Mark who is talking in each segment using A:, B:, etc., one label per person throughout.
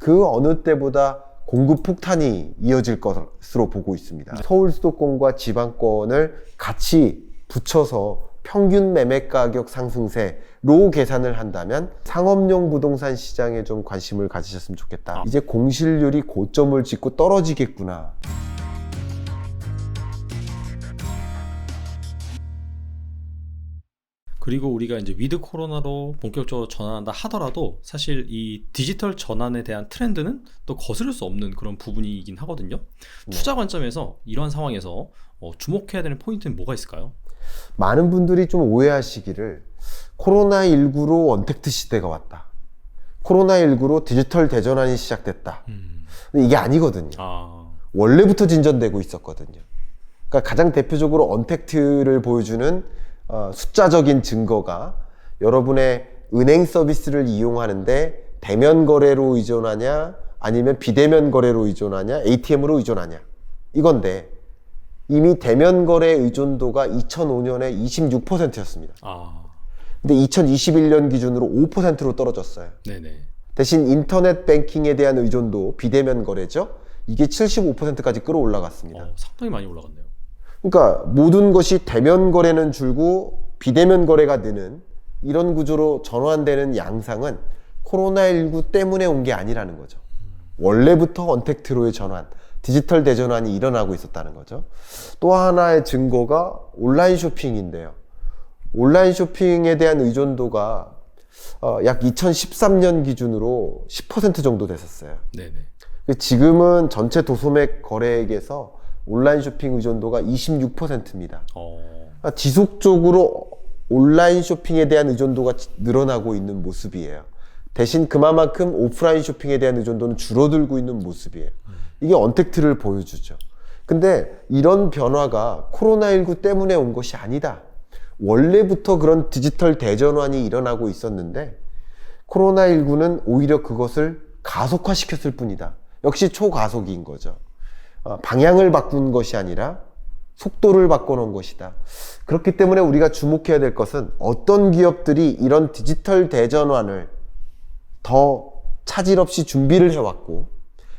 A: 그 어느 때보다 공급 폭탄이 이어질 것으로 보고 있습니다. 서울 수도권과 지방권을 같이 붙여서 평균 매매 가격 상승세로 계산을 한다면 상업용 부동산 시장에 좀 관심을 가지셨으면 좋겠다. 이제 공실률이 고점을 찍고 떨어지겠구나.
B: 그리고 우리가 이제 위드 코로나로 본격적으로 전환한다 하더라도 사실 이 디지털 전환에 대한 트렌드는 또 거스를 수 없는 그런 부분이긴 하거든요. 투자 관점에서 이러한 상황에서 주목해야 되는 포인트는 뭐가 있을까요?
A: 많은 분들이 좀 오해하시기를 코로나19로 언택트 시대가 왔다. 코로나19로 디지털 대전환이 시작됐다. 근데 이게 아니거든요. 원래부터 진전되고 있었거든요. 그러니까 가장 대표적으로 언택트를 보여주는 숫자적인 증거가 여러분의 은행 서비스를 이용하는데 대면 거래로 의존하냐 아니면 비대면 거래로 의존하냐 ATM으로 의존하냐 이건데 이미 대면 거래 의존도가 2005년에 26%였습니다. 근데 2021년 기준으로 5%로 떨어졌어요.
B: 네네.
A: 대신 인터넷 뱅킹에 대한 의존도 비대면 거래죠. 이게 75%까지 끌어올라갔습니다.
B: 상당히 많이 올라갔네요.
A: 그러니까 모든 것이 대면 거래는 줄고 비대면 거래가 느는 이런 구조로 전환되는 양상은 코로나19 때문에 온 게 아니라는 거죠. 원래부터 언택트로의 전환, 디지털 대전환이 일어나고 있었다는 거죠. 또 하나의 증거가 온라인 쇼핑인데요. 온라인 쇼핑에 대한 의존도가 약 2013년 기준으로 10% 정도 됐었어요.
B: 네네.
A: 지금은 전체 도소매 거래액에서 온라인 쇼핑 의존도가 26%입니다. 그러니까 지속적으로 온라인 쇼핑에 대한 의존도가 늘어나고 있는 모습이에요. 대신 그만큼 오프라인 쇼핑에 대한 의존도는 줄어들고 있는 모습이에요. 이게 언택트를 보여주죠. 근데 이런 변화가 코로나19 때문에 온 것이 아니다. 원래부터 그런 디지털 대전환이 일어나고 있었는데 코로나19는 오히려 그것을 가속화시켰을 뿐이다. 역시 초가속인 거죠. 방향을 바꾼 것이 아니라 속도를 바꿔놓은 것이다. 그렇기 때문에 우리가 주목해야 될 것은 어떤 기업들이 이런 디지털 대전환을 더 차질 없이 준비를 해왔고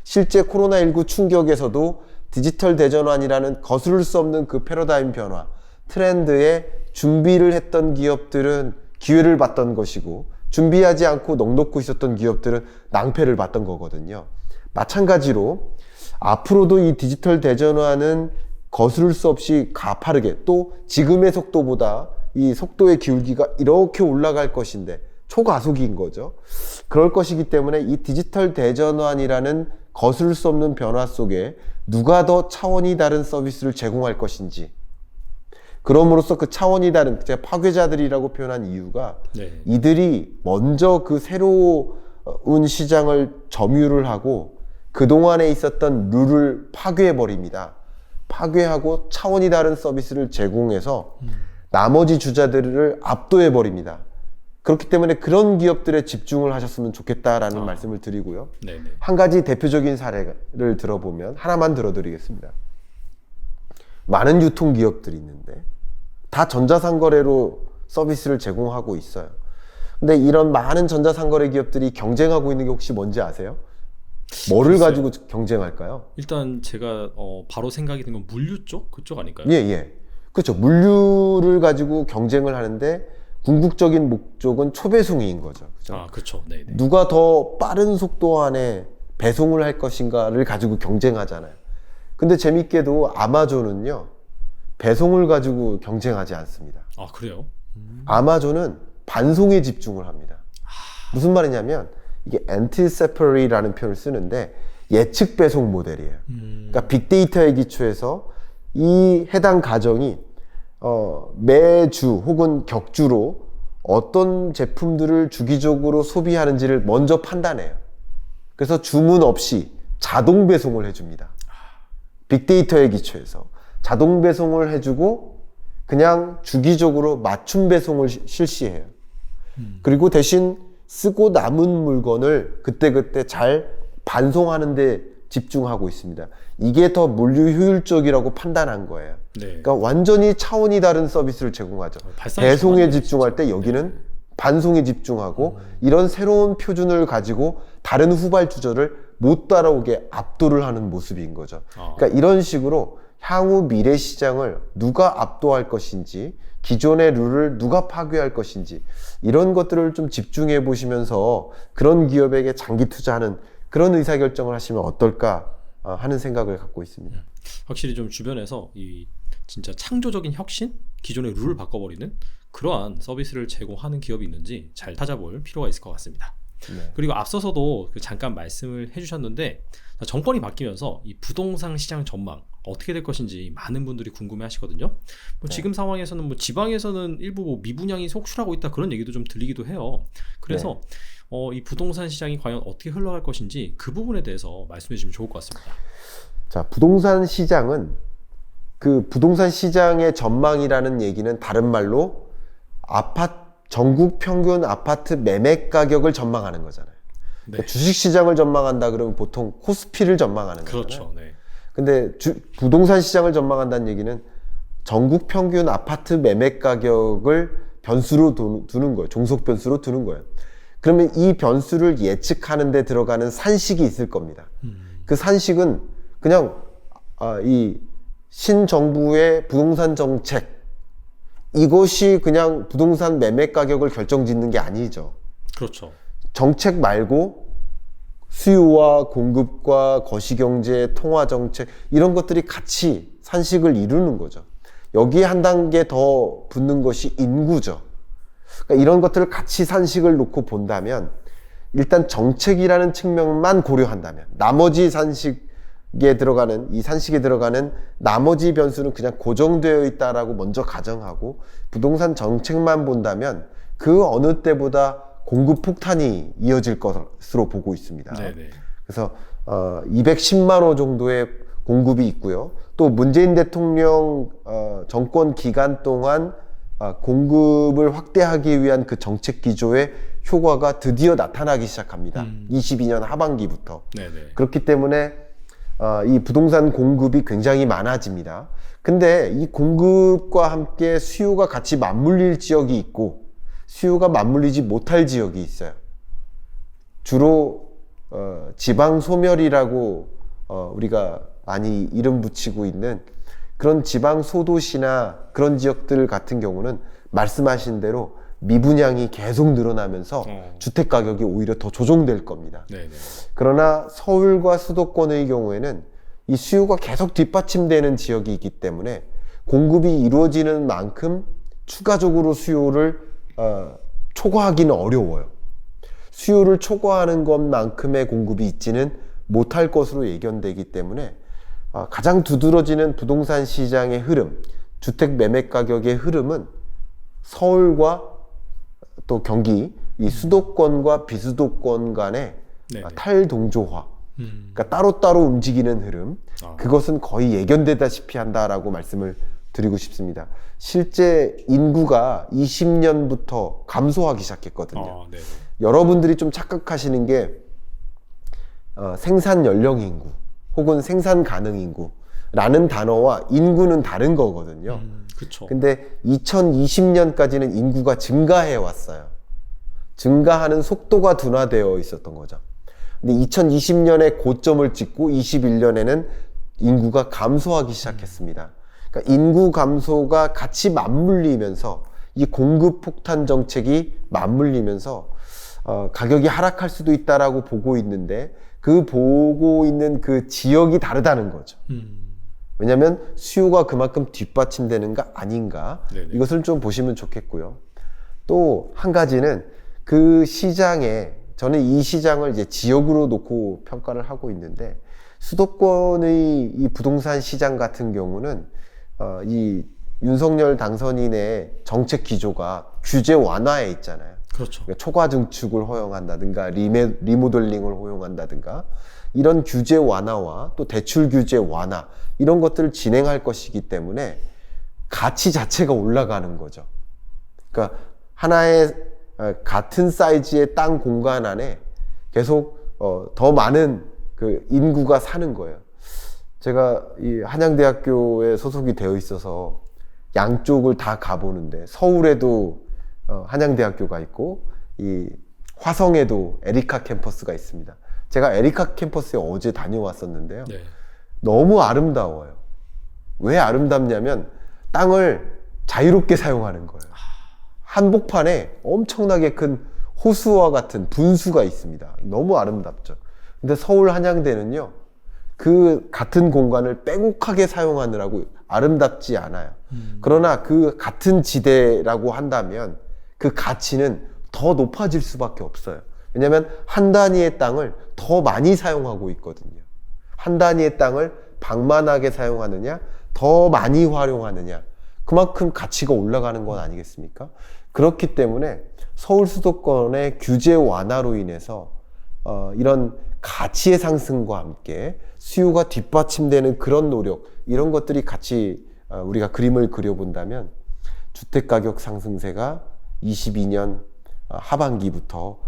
A: 실제 코로나19 충격에서도 디지털 대전환이라는 거스를 수 없는 그 패러다임 변화, 트렌드에 준비를 했던 기업들은 기회를 봤던 것이고 준비하지 않고 넋놓고 있었던 기업들은 낭패를 봤던 거거든요. 마찬가지로 앞으로도 이 디지털 대전환은 거스를 수 없이 가파르게 또 지금의 속도보다 이 속도의 기울기가 이렇게 올라갈 것인데 초가속인 거죠. 그럴 것이기 때문에 이 디지털 대전환이라는 거스를 수 없는 변화 속에 누가 더 차원이 다른 서비스를 제공할 것인지 그럼으로써 그 차원이 다른 제가 파괴자들이라고 표현한 이유가 이들이 먼저 그 새로운 시장을 점유를 하고 그동안에 있었던 룰을 파괴해버립니다. 파괴하고 차원이 다른 서비스를 제공해서 나머지 주자들을 압도해버립니다. 그렇기 때문에 그런 기업들에 집중을 하셨으면 좋겠다라는 말씀을 드리고요. 한 가지 대표적인 사례를 들어보면 하나만 들어드리겠습니다. 많은 유통기업들이 있는데 다 전자상거래로 서비스를 제공하고 있어요. 근데 이런 많은 전자상거래 기업들이 경쟁하고 있는 게 혹시 뭔지 아세요? 뭐를 가지고 경쟁할까요?
B: 일단 제가 바로 생각이 든 건 물류 쪽? 그쪽 아닐까요?
A: 예. 그렇죠. 물류를 가지고 경쟁을 하는데 궁극적인 목적은 초배송인 거죠. 그죠?
B: 그렇죠. 네네.
A: 누가 더 빠른 속도 안에 배송을 할 것인가를 가지고 경쟁하잖아요. 근데 재밌게도 아마존은요, 배송을 가지고 경쟁하지 않습니다.
B: 그래요?
A: 아마존은 반송에 집중을 합니다. 무슨 말이냐면 이게 엔티세퍼리라는 표현을 쓰는데 예측 배송 모델이에요. 그러니까 빅데이터에 기초해서 이 해당 가정이 매주 혹은 격주로 어떤 제품들을 주기적으로 소비하는지를 먼저 판단해요. 그래서 주문 없이 자동 배송을 해줍니다. 빅데이터에 기초해서 자동 배송을 해주고 그냥 주기적으로 맞춤 배송을 실시해요. 그리고 대신 쓰고 남은 물건을 그때그때 잘 반송하는 데 집중하고 있습니다. 이게 더 물류 효율적이라고 판단한 거예요. 그러니까 완전히 차원이 다른 서비스를 제공하죠. 배송에 집중할 때 여기는 반송에 집중하고 이런 새로운 표준을 가지고 다른 후발주자를 못 따라오게 압도를 하는 모습인 거죠. 그러니까 이런 식으로 향후 미래 시장을 누가 압도할 것인지, 기존의 룰을 누가 파괴할 것인지, 이런 것들을 좀 집중해 보시면서 그런 기업에게 장기 투자하는 그런 의사결정을 하시면 어떨까 하는 생각을 갖고 있습니다.
B: 확실히 좀 주변에서 이 진짜 창조적인 혁신, 기존의 룰을 바꿔버리는 그러한 서비스를 제공하는 기업이 있는지 잘 찾아볼 필요가 있을 것 같습니다.
A: 네.
B: 그리고 앞서서도 잠깐 말씀을 해주셨는데, 정권이 바뀌면서 이 부동산 시장 전망 어떻게 될 것인지 많은 분들이 궁금해 하시거든요. 뭐 지금 상황에서는 뭐 지방에서는 일부 뭐 미분양이 속출하고 있다, 그런 얘기도 좀 들리기도 해요. 그래서 이 부동산 시장이 과연 어떻게 흘러갈 것인지 그 부분에 대해서 말씀해 주시면 좋을 것 같습니다.
A: 자, 부동산 시장은 그 부동산 시장의 전망이라는 얘기는 다른 말로 전국 평균 아파트 매매 가격을 전망하는 거잖아요.
B: 네.
A: 그러니까 주식 시장을 전망한다 그러면 보통 코스피를 전망하는 거잖아요.
B: 그렇죠. 네.
A: 근데 부동산 시장을 전망한다는 얘기는 전국 평균 아파트 매매 가격을 변수로 두는 거예요. 종속 변수로 두는 거예요. 그러면 이 변수를 예측하는 데 들어가는 산식이 있을 겁니다. 그 산식은 그냥 이 신정부의 부동산 정책, 이것이 그냥 부동산 매매 가격을 결정짓는 게 아니죠.
B: 그렇죠.
A: 정책 말고 수요와 공급과 거시경제, 통화정책, 이런 것들이 같이 산식을 이루는 거죠. 여기에 한 단계 더 붙는 것이 인구죠. 그러니까 이런 것들을 같이 산식을 놓고 본다면, 일단 정책이라는 측면만 고려한다면, 나머지 산식에 들어가는, 이 산식에 들어가는 나머지 변수는 그냥 고정되어 있다라고 먼저 가정하고, 부동산 정책만 본다면 그 어느 때보다 공급 폭탄이 이어질 것으로 보고 있습니다.
B: 네네.
A: 그래서 210만 호 정도의 공급이 있고요. 또 문재인 대통령 정권 기간 동안 공급을 확대하기 위한 그 정책 기조의 효과가 드디어 나타나기 시작합니다. 22년 하반기부터.
B: 네네.
A: 그렇기 때문에 이 부동산 공급이 굉장히 많아집니다. 근데 이 공급과 함께 수요가 같이 맞물릴 지역이 있고 수요가 맞물리지 못할 지역이 있어요. 주로 지방 소멸이라고 우리가 많이 이름 붙이고 있는 그런 지방 소도시나 그런 지역들 같은 경우는 말씀하신 대로 미분양이 계속 늘어나면서 주택 가격이 오히려 더 조정될 겁니다.
B: 네네.
A: 그러나 서울과 수도권의 경우에는 이 수요가 계속 뒷받침되는 지역이 있기 때문에 공급이 이루어지는 만큼 추가적으로 수요를 초과하기는 어려워요. 수요를 초과하는 것만큼의 공급이 있지는 못할 것으로 예견되기 때문에 가장 두드러지는 부동산 시장의 흐름, 주택 매매 가격의 흐름은 서울과 또 경기, 이 수도권과 비수도권 간의 탈동조화, 그러니까 따로따로 움직이는 흐름, 그것은 거의 예견되다시피 한다라고 말씀을 드리고 싶습니다. 실제 인구가 20년부터 감소하기 시작했거든요. 여러분들이 좀 착각하시는 게 생산 연령 인구 혹은 생산 가능 인구라는 단어와 인구는 다른 거거든요.
B: 그렇죠.
A: 근데 2020년까지는 인구가 증가해 왔어요. 증가하는 속도가 둔화되어 있었던 거죠. 근데 2020년에 고점을 찍고 21년에는 인구가 감소하기 시작했습니다. 그러니까 인구 감소가 같이 맞물리면서 이 공급 폭탄 정책이 맞물리면서 가격이 하락할 수도 있다라고 보고 있는데 그 보고 있는 그 지역이 다르다는 거죠. 왜냐하면 수요가 그만큼 뒷받침되는가 아닌가, 네네. 이것을 좀 보시면 좋겠고요. 또 한 가지는 그 시장에, 저는 이 시장을 이제 지역으로 놓고 평가를 하고 있는데, 수도권의 이 부동산 시장 같은 경우는 이 윤석열 당선인의 정책 기조가 규제 완화에 있잖아요.
B: 그렇죠.
A: 그러니까 초과 증축을 허용한다든가 리모델링을 허용한다든가 이런 규제 완화와 또 대출 규제 완화, 이런 것들을 진행할 것이기 때문에 가치 자체가 올라가는 거죠. 그러니까 하나의 같은 사이즈의 땅 공간 안에 계속 더 많은 그 인구가 사는 거예요. 제가 이 한양대학교에 소속이 되어 있어서 양쪽을 다 가보는데, 서울에도 한양대학교가 있고 이 화성에도 에리카 캠퍼스가 있습니다. 제가 에리카 캠퍼스에 어제 다녀왔었는데요.
B: 네.
A: 너무 아름다워요. 왜 아름답냐면 땅을 자유롭게 사용하는 거예요. 한복판에 엄청나게 큰 호수와 같은 분수가 있습니다. 너무 아름답죠. 근데 서울 한양대는요, 그 같은 공간을 빼곡하게 사용하느라고 아름답지 않아요. 그러나 그 같은 지대라고 한다면 그 가치는 더 높아질 수밖에 없어요. 왜냐하면 한 단위의 땅을 더 많이 사용하고 있거든요. 한 단위의 땅을 방만하게 사용하느냐, 더 많이 활용하느냐, 그만큼 가치가 올라가는 건 아니겠습니까? 그렇기 때문에 서울 수도권의 규제 완화로 인해서 이런 가치의 상승과 함께 수요가 뒷받침되는 그런 노력, 이런 것들이 같이 우리가 그림을 그려본다면 주택가격 상승세가 22년 하반기부터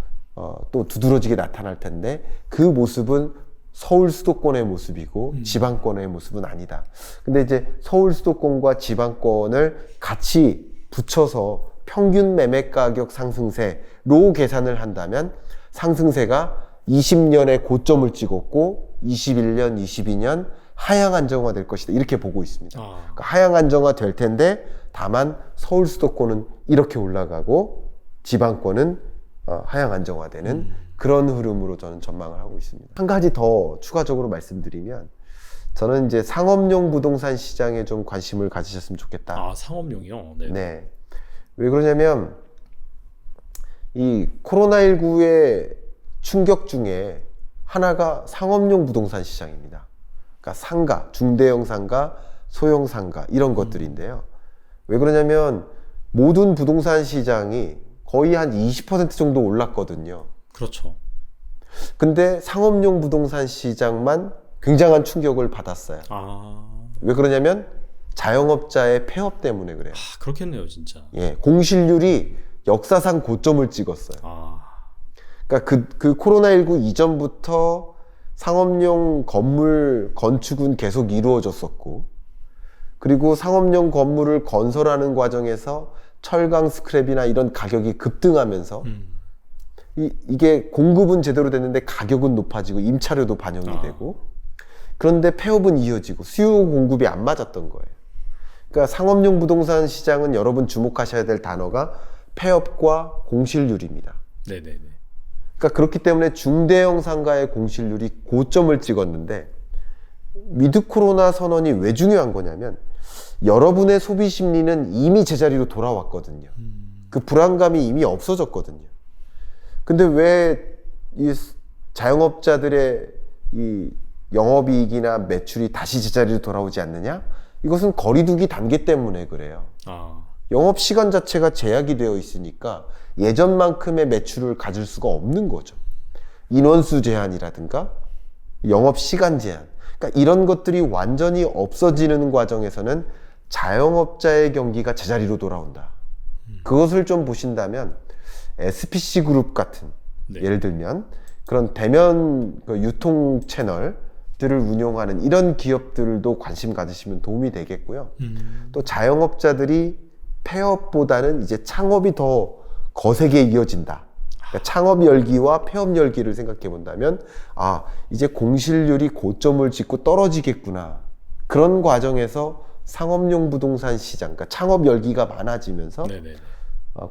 A: 또 두드러지게 나타날 텐데, 그 모습은 서울 수도권의 모습이고 지방권의 모습은 아니다. 근데 이제 서울 수도권과 지방권을 같이 붙여서 평균 매매 가격 상승세로 계산을 한다면 상승세가 20년에 고점을 찍었고 21년, 22년 하향 안정화될 것이다, 이렇게 보고 있습니다. 그러니까 하향 안정화 될 텐데, 다만 서울 수도권은 이렇게 올라가고 지방권은 하향 안정화되는 그런 흐름으로 저는 전망을 하고 있습니다. 한 가지 더 추가적으로 말씀드리면, 저는 이제 상업용 부동산 시장에 좀 관심을 가지셨으면 좋겠다.
B: 아, 상업용이요? 네.
A: 네. 왜 그러냐면 이 코로나19의 충격 중에 하나가 상업용 부동산 시장입니다. 그러니까 상가, 중대형 상가, 소형 상가, 이런 것들인데요. 왜 그러냐면 모든 부동산 시장이 거의 한 20% 정도 올랐거든요.
B: 그렇죠.
A: 근데 상업용 부동산 시장만 굉장한 충격을 받았어요. 왜 그러냐면 자영업자의 폐업 때문에 그래요.
B: 그렇겠네요, 진짜.
A: 예, 공실률이 역사상 고점을 찍었어요. 그러니까 그 코로나19 이전부터 상업용 건물 건축은 계속 이루어졌었고, 그리고 상업용 건물을 건설하는 과정에서 철강 스크랩이나 이런 가격이 급등하면서 이게 공급은 제대로 됐는데 가격은 높아지고 임차료도 반영이 되고, 그런데 폐업은 이어지고 수요 공급이 안 맞았던 거예요. 그러니까 상업용 부동산 시장은 여러분 주목하셔야 될 단어가 폐업과 공실률입니다.
B: 네네네.
A: 그러니까 그렇기 때문에 중대형 상가의 공실률이 고점을 찍었는데, 위드 코로나 선언이 왜 중요한 거냐면 여러분의 소비 심리는 이미 제자리로 돌아왔거든요. 그 불안감이 이미 없어졌거든요. 근데 왜 이 자영업자들의 이 영업이익이나 매출이 다시 제자리로 돌아오지 않느냐? 이것은 거리두기 단계 때문에 그래요. 영업시간 자체가 제약이 되어 있으니까 예전만큼의 매출을 가질 수가 없는 거죠. 인원수 제한이라든가 영업시간 제한, 그러니까 이런 것들이 완전히 없어지는 과정에서는 자영업자의 경기가 제자리로 돌아온다. 그것을 좀 보신다면 SPC 그룹 같은, 예를 들면 그런 대면 유통 채널들을 운용하는 이런 기업들도 관심 가지시면 도움이 되겠고요. 또 자영업자들이 폐업보다는 이제 창업이 더 거세게 이어진다. 그러니까 창업 열기와 폐업 열기를 생각해 본다면, 이제 공실률이 고점을 찍고 떨어지겠구나. 그런 과정에서 상업용 부동산 시장, 그러니까 창업 열기가 많아지면서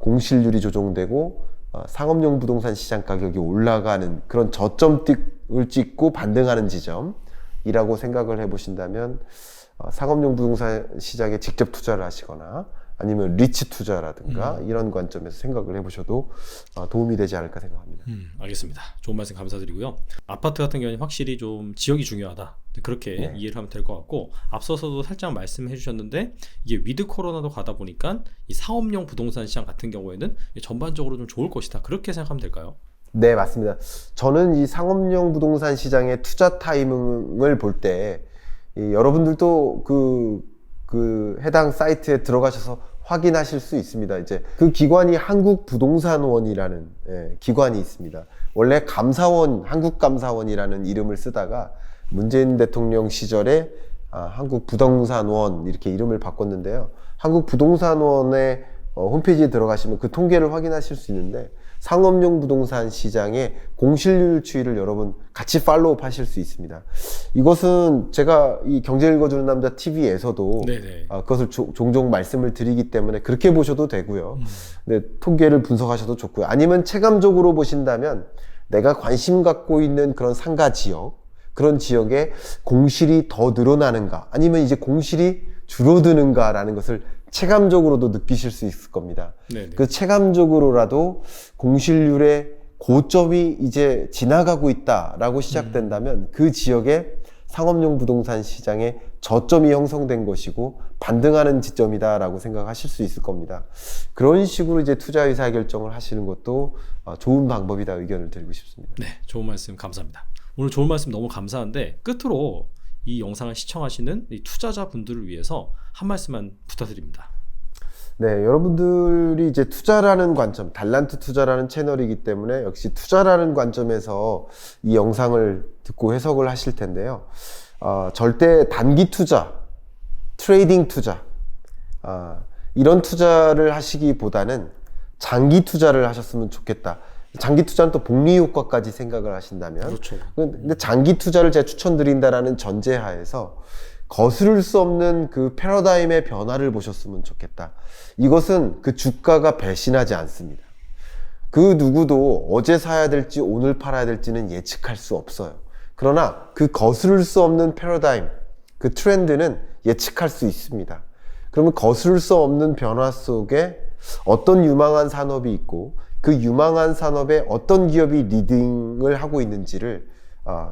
A: 공실률이 조정되고 상업용 부동산 시장 가격이 올라가는 그런 저점을 찍고 반등하는 지점이라고 생각을 해보신다면, 상업용 부동산 시장에 직접 투자를 하시거나 아니면 리츠 투자라든가 이런 관점에서 생각을 해보셔도 도움이 되지 않을까 생각합니다.
B: 알겠습니다. 좋은 말씀 감사드리고요. 아파트 같은 경우는 확실히 좀 지역이 중요하다, 그렇게 이해를 하면 될 것 같고, 앞서서도 살짝 말씀해 주셨는데 이게 위드 코로나도 가다 보니까 이 상업용 부동산 시장 같은 경우에는 전반적으로 좀 좋을 것이다, 그렇게 생각하면 될까요?
A: 네, 맞습니다. 저는 이 상업용 부동산 시장의 투자 타이밍을 볼 때 여러분들도 그 해당 사이트에 들어가셔서 확인하실 수 있습니다. 이제 그 기관이 한국부동산원이라는 기관이 있습니다. 원래 감사원, 한국감사원이라는 이름을 쓰다가 문재인 대통령 시절에 한국부동산원 이렇게 이름을 바꿨는데요. 한국부동산원의 홈페이지에 들어가시면 그 통계를 확인하실 수 있는데, 상업용 부동산 시장의 공실률 추이를 여러분 같이 팔로우업 하실 수 있습니다. 이것은 제가 이 경제 읽어주는 남자 TV에서도 그것을 종종 말씀을 드리기 때문에 그렇게 보셔도 되고요. 네, 통계를 분석하셔도 좋고요. 아니면 체감적으로 보신다면 내가 관심 갖고 있는 그런 상가 지역, 그런 지역에 공실이 더 늘어나는가, 아니면 이제 공실이 줄어드는가라는 것을 체감적으로도 느끼실 수 있을 겁니다.
B: 네네.
A: 그 체감적으로라도 공실률의 고점이 이제 지나가고 있다라고 시작된다면 그 지역에 상업용 부동산 시장에 저점이 형성된 것이고 반등하는 지점이다라고 생각하실 수 있을 겁니다. 그런 식으로 이제 투자 의사 결정을 하시는 것도 좋은 방법이다 의견을 드리고 싶습니다.
B: 네, 좋은 말씀 감사합니다. 오늘 좋은 말씀 너무 감사한데 끝으로 이 영상을 시청하시는 이 투자자분들을 위해서 한 말씀만 부탁드립니다.
A: 네, 여러분들이 이제 투자라는 관점, 달란트 투자라는 채널이기 때문에 역시 투자라는 관점에서 이 영상을 듣고 해석을 하실 텐데요. 절대 단기 투자, 트레이딩 투자, 이런 투자를 하시기보다는 장기 투자를 하셨으면 좋겠다. 장기 투자는 또 복리 효과까지 생각을 하신다면,
B: 그렇죠.
A: 근데 장기 투자를 제가 추천드린다라는 전제하에서 거스를 수 없는 그 패러다임의 변화를 보셨으면 좋겠다. 이것은 그 주가가 배신하지 않습니다. 그 누구도 어제 사야 될지 오늘 팔아야 될지는 예측할 수 없어요. 그러나 그 거스를 수 없는 패러다임, 그 트렌드는 예측할 수 있습니다. 그러면 거스를 수 없는 변화 속에 어떤 유망한 산업이 있고 그 유망한 산업에 어떤 기업이 리딩을 하고 있는지를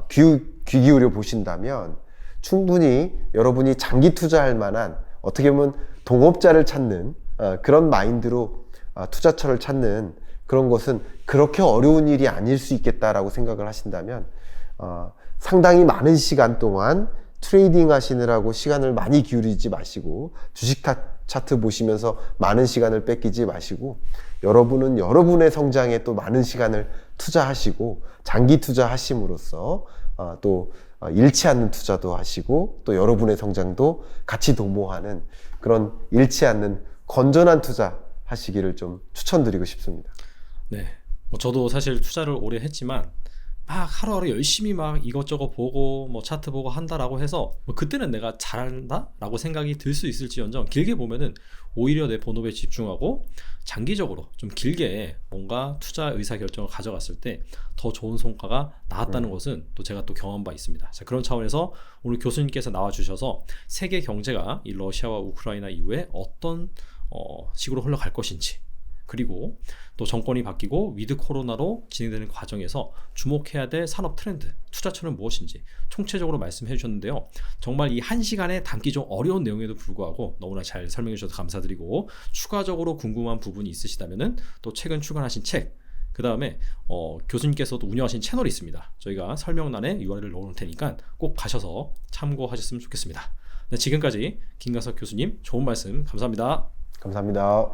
A: 귀 기울여 보신다면 충분히 여러분이 장기 투자할 만한, 어떻게 보면 동업자를 찾는 그런 마인드로 투자처를 찾는 그런 것은 그렇게 어려운 일이 아닐 수 있겠다라고 생각을 하신다면 상당히 많은 시간 동안 트레이딩 하시느라고 시간을 많이 기울이지 마시고, 주식 차트 보시면서 많은 시간을 뺏기지 마시고, 여러분은 여러분의 성장에 또 많은 시간을 투자하시고 장기 투자하심으로써 또 잃지 않는 투자도 하시고 또 여러분의 성장도 같이 도모하는 그런 잃지 않는 건전한 투자 하시기를 좀 추천드리고 싶습니다.
B: 네, 뭐 저도 사실 투자를 오래 했지만 막 하루하루 열심히 막 이것저것 보고 뭐 차트 보고 한다라고 해서 뭐 그때는 내가 잘한다? 라고 생각이 들 수 있을지언정 길게 보면은 오히려 내 본업에 집중하고 장기적으로 좀 길게 뭔가 투자 의사 결정을 가져갔을 때 더 좋은 성과가 나왔다는 것은 또 제가 또 경험한 바 있습니다. 자, 그런 차원에서 오늘 교수님께서 나와주셔서 세계 경제가 이 러시아와 우크라이나 이후에 어떤 식으로 흘러갈 것인지, 그리고 또 정권이 바뀌고 위드 코로나로 진행되는 과정에서 주목해야 될 산업 트렌드, 투자처는 무엇인지 총체적으로 말씀해 주셨는데요. 정말 이 한 시간에 담기 좀 어려운 내용에도 불구하고 너무나 잘 설명해 주셔서 감사드리고, 추가적으로 궁금한 부분이 있으시다면은 또 최근 출간하신 책, 그 다음에 교수님께서도 운영하신 채널이 있습니다. 저희가 설명란에 URL을 넣어놓을 테니까 꼭 가셔서 참고하셨으면 좋겠습니다. 네, 지금까지 김강석 교수님 좋은 말씀 감사합니다.
A: 감사합니다.